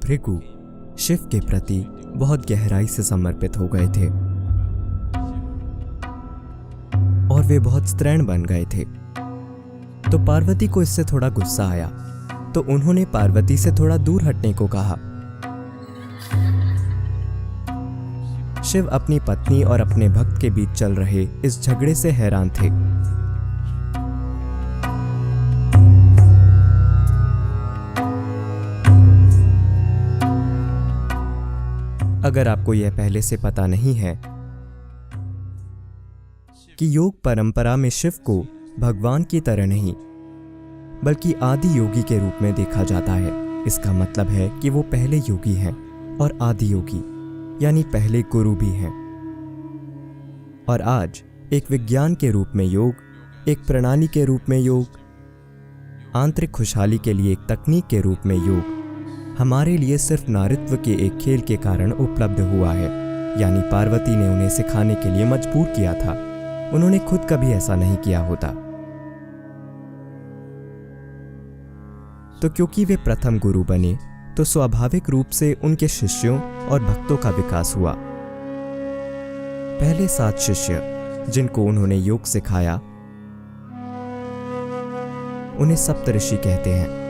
भृगु शिव के प्रति बहुत गहराई से समर्पित हो गए थे और वे बहुत स्त्रैण बन गए थे। तो पार्वती को इससे थोड़ा गुस्सा आया, तो उन्होंने पार्वती से थोड़ा दूर हटने को कहा। शिव अपनी पत्नी और अपने भक्त के बीच चल रहे इस झगड़े से हैरान थे। अगर आपको यह पहले से पता नहीं है कि योग परंपरा में शिव को भगवान की तरह नहीं बल्कि आदि योगी के रूप में देखा जाता है, इसका मतलब है कि वो पहले योगी हैं और आदि योगी यानी पहले गुरु भी हैं। और आज एक विज्ञान के रूप में योग, एक प्रणाली के रूप में योग, आंतरिक खुशहाली के लिए एक तकनीक के रूप में योग हमारे लिए सिर्फ नारीत्व के एक खेल के कारण उपलब्ध हुआ है। यानी पार्वती ने उन्हें सिखाने के लिए मजबूर किया था, उन्होंने खुद कभी ऐसा नहीं किया होता। तो क्योंकि वे प्रथम गुरु बने तो स्वाभाविक रूप से उनके शिष्यों और भक्तों का विकास हुआ। पहले 7 शिष्य जिनको उन्होंने योग सिखाया उन्हें सप्तऋषि कहते हैं।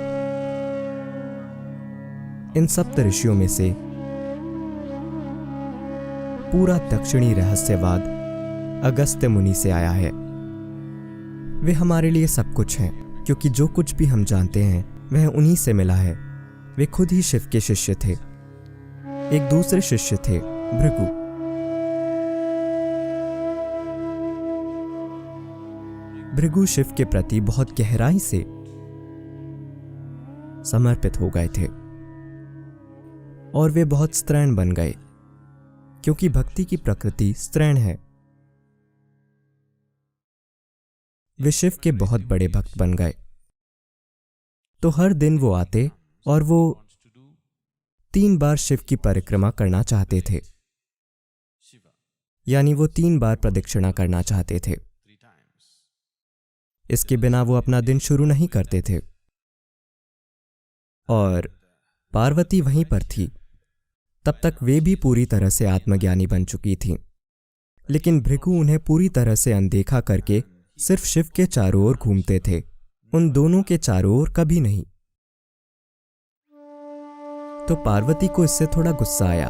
इन सप्तऋषियों में से पूरा दक्षिणी रहस्यवाद अगस्त्य मुनि से आया है। वे हमारे लिए सब कुछ हैं, क्योंकि जो कुछ भी हम जानते हैं वह उन्हीं से मिला है। वे खुद ही शिव के शिष्य थे। एक दूसरे शिष्य थे भृगु। भृगु शिव के प्रति बहुत गहराई से समर्पित हो गए थे और वे बहुत स्त्रैण बन गए, क्योंकि भक्ति की प्रकृति स्त्रैण है। वे शिव के बहुत बड़े भक्त बन गए। तो हर दिन वो आते और वो 3 बार शिव की परिक्रमा करना चाहते थे, यानी वो 3 बार प्रदक्षिणा करना चाहते थे। इसके बिना वो अपना दिन शुरू नहीं करते थे। और पार्वती वहीं पर थी। तब तक वे भी पूरी तरह से आत्मज्ञानी बन चुकी थीं। लेकिन भृगु उन्हें पूरी तरह से अनदेखा करके सिर्फ शिव के चारों ओर घूमते थे, उन दोनों के चारों ओर कभी नहीं। तो पार्वती को इससे थोड़ा गुस्सा आया।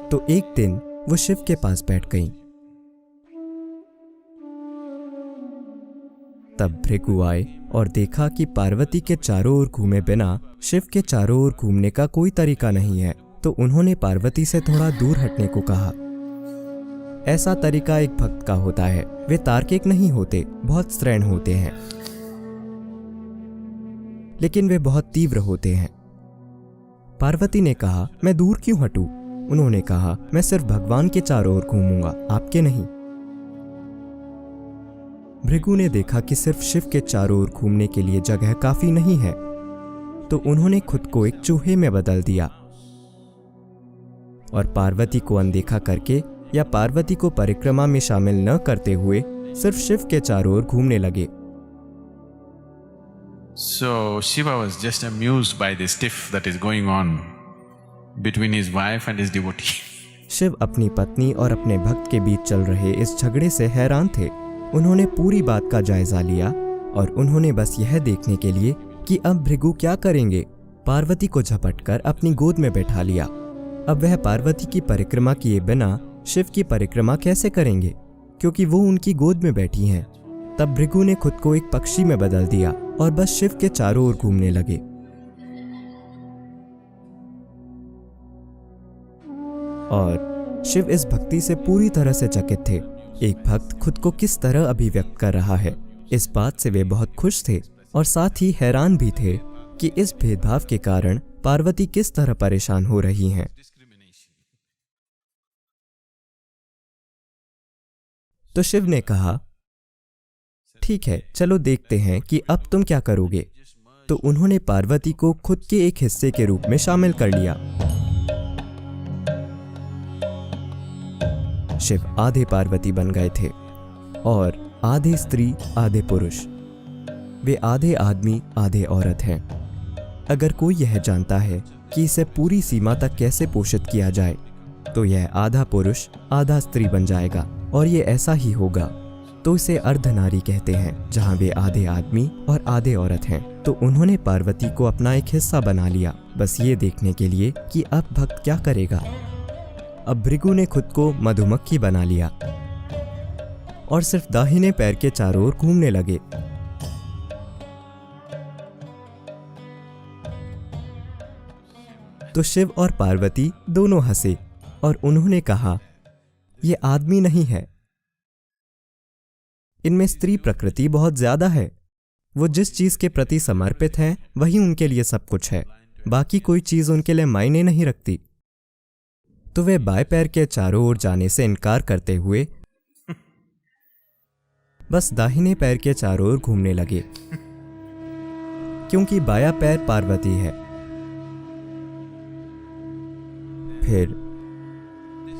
तो एक दिन वो शिव के पास बैठ गईं। तब भृगु आए और देखा कि पार्वती के चारों ओर घूमे बिना शिव के चारों ओर घूमने का कोई तरीका नहीं है। तो उन्होंने पार्वती से थोड़ा दूर हटने को कहा। ऐसा तरीका एक भक्त का होता है। वे तार्किक नहीं होते, बहुत स्त्रैण होते हैं, लेकिन वे बहुत तीव्र होते हैं। पार्वती ने कहा, मैं दूर क्यों हटूं? उन्होंने कहा, मैं सिर्फ भगवान के चारों ओर घूमूंगा, आपके नहीं। भृगु ने देखा कि सिर्फ शिव के चारों ओर घूमने के लिए जगह काफी नहीं है, तो उन्होंने खुद को एक चूहे में बदल दिया और पार्वती को अनदेखा करके या पार्वती को परिक्रमा में शामिल न करते हुए सिर्फ शिव के चारों ओर घूमने लगे। So Shiva was just amused by this tiff that is going on between his wife and his devotee. Shiv अपनी पत्नी और अपने भक्त के बीच चल रहे इस झगड़े से हैरान थे। उन्होंने पूरी बात का जायजा लिया और उन्होंने बस यह देखने के लिए कि अब भृगु क्या करेंगे, पार्वती को झपटकर अपनी गोद में बैठा लिया। अब वह पार्वती की परिक्रमा किए बिना शिव की परिक्रमा कैसे करेंगे, क्योंकि वो उनकी गोद में बैठी हैं। तब भृगु ने खुद को एक पक्षी में बदल दिया और बस शिव के चारों ओर घूमने लगे। और शिव इस भक्ति से पूरी तरह से चकित थे। एक भक्त खुद को किस तरह अभिव्यक्त कर रहा है, इस बात से वे बहुत खुश थे और साथ ही हैरान भी थे कि इस भेदभाव के कारण पार्वती किस तरह परेशान हो रही हैं। तो शिव ने कहा, ठीक है, चलो देखते हैं कि अब तुम क्या करोगे। तो उन्होंने पार्वती को खुद के एक हिस्से के रूप में शामिल कर लिया। शिव आधे पार्वती बन गए थे और आधे स्त्री आधे पुरुष। वे आधे आदमी आधे औरत हैं। अगर कोई यह जानता है कि इसे पूरी सीमा तक कैसे पोषित किया जाए, तो यह आधा पुरुष आधा स्त्री बन जाएगा, और ये ऐसा ही होगा। तो इसे अर्धनारी कहते हैं, जहाँ वे आधे आदमी और आधे औरत हैं। तो उन्होंने पार्वती को अपना एक हिस्सा बना लिया, बस ये देखने के लिए कि अब भक्त क्या करेगा। अब भृगु ने खुद को मधुमक्खी बना लिया और सिर्फ दाहिने पैर के चारों ओर घूमने लगे। तो शिव और पार्वती दोनों हंसे और उन्होंने कहा, ये आदमी नहीं है, इनमें स्त्री प्रकृति बहुत ज्यादा है। वो जिस चीज के प्रति समर्पित हैं वही उनके लिए सब कुछ है, बाकी कोई चीज उनके लिए मायने नहीं रखती। तो वे बाएं पैर के चारों ओर जाने से इनकार करते हुए बस दाहिने पैर के चारों ओर घूमने लगे, क्योंकि बायां पैर पार्वती है। फिर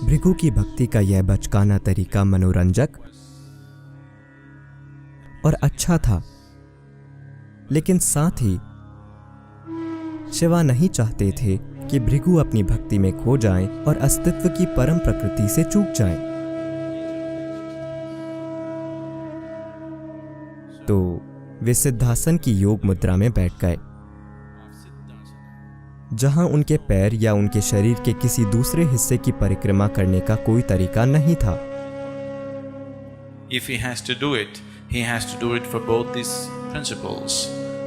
भृगु की भक्ति का यह बचकाना तरीका मनोरंजक और अच्छा था, लेकिन साथ ही शिवा नहीं चाहते थे कि भृगु अपनी भक्ति में खो जाएं और अस्तित्व की परम प्रकृति से चूक जाएं। तो वे सिद्धासन की योग मुद्रा में बैठ गए, जहां उनके पैर या उनके शरीर के किसी दूसरे हिस्से की परिक्रमा करने का कोई तरीका नहीं था। If he has to do it, he has to do it for both these principles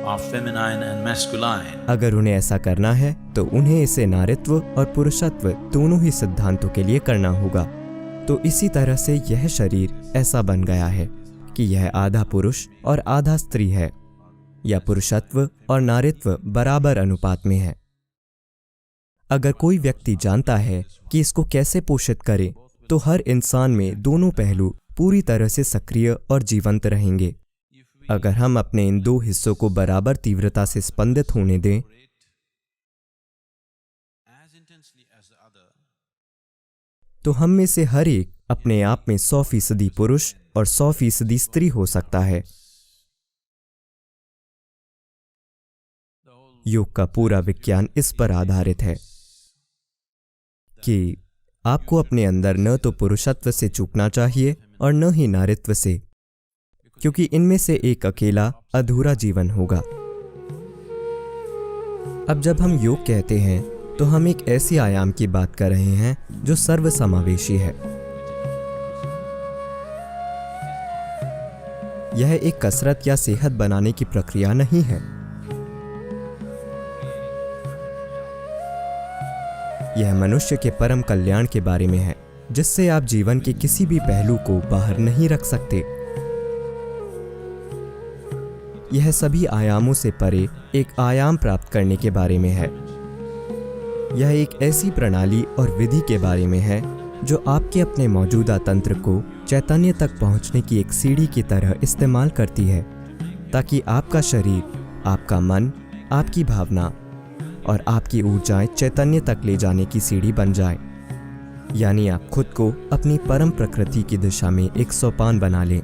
of feminine and masculine. अगर उन्हें ऐसा करना है तो उन्हें इसे नारित्व और पुरुषत्व दोनों ही सिद्धांतों के लिए करना होगा। तो इसी तरह से यह शरीर ऐसा बन गया है कि यह आधा पुरुष और आधा स्त्री है, या पुरुषत्व और नारित्व बराबर अनुपात में है। अगर कोई व्यक्ति जानता है कि इसको कैसे पोषित करे, तो हर इंसान में दोनों पहलू पूरी तरह से सक्रिय और जीवंत रहेंगे। अगर हम अपने इन दो हिस्सों को बराबर तीव्रता से स्पंदित होने दें, तो हम में से हर एक अपने आप में 100% पुरुष और 100% स्त्री हो सकता है। योग का पूरा विज्ञान इस पर आधारित है कि आपको अपने अंदर न तो पुरुषत्व से चूकना चाहिए और न ही नारित्व से, क्योंकि इनमें से एक अकेला अधूरा जीवन होगा। अब जब हम योग कहते हैं तो हम एक ऐसी आयाम की बात कर रहे हैं जो सर्वसमावेशी है। यह एक कसरत या सेहत बनाने की प्रक्रिया नहीं है। यह मनुष्य के परम कल्याण के बारे में है, जिससे आप जीवन के किसी भी पहलू को बाहर नहीं रख सकते। यह सभी आयामों से परे एक आयाम प्राप्त करने के बारे में है। यह एक ऐसी प्रणाली और विधि के बारे में है जो आपके अपने मौजूदा तंत्र को चैतन्य तक पहुंचने की एक सीढ़ी की तरह इस्तेमाल करती है, ताकि आपका शरीर, आपका मन, आपकी भावना और आपकी ऊर्जाएं चैतन्य तक ले जाने की सीढ़ी बन जाए। यानी आप खुद को अपनी परम प्रकृति की दिशा में एक सोपान बना लें।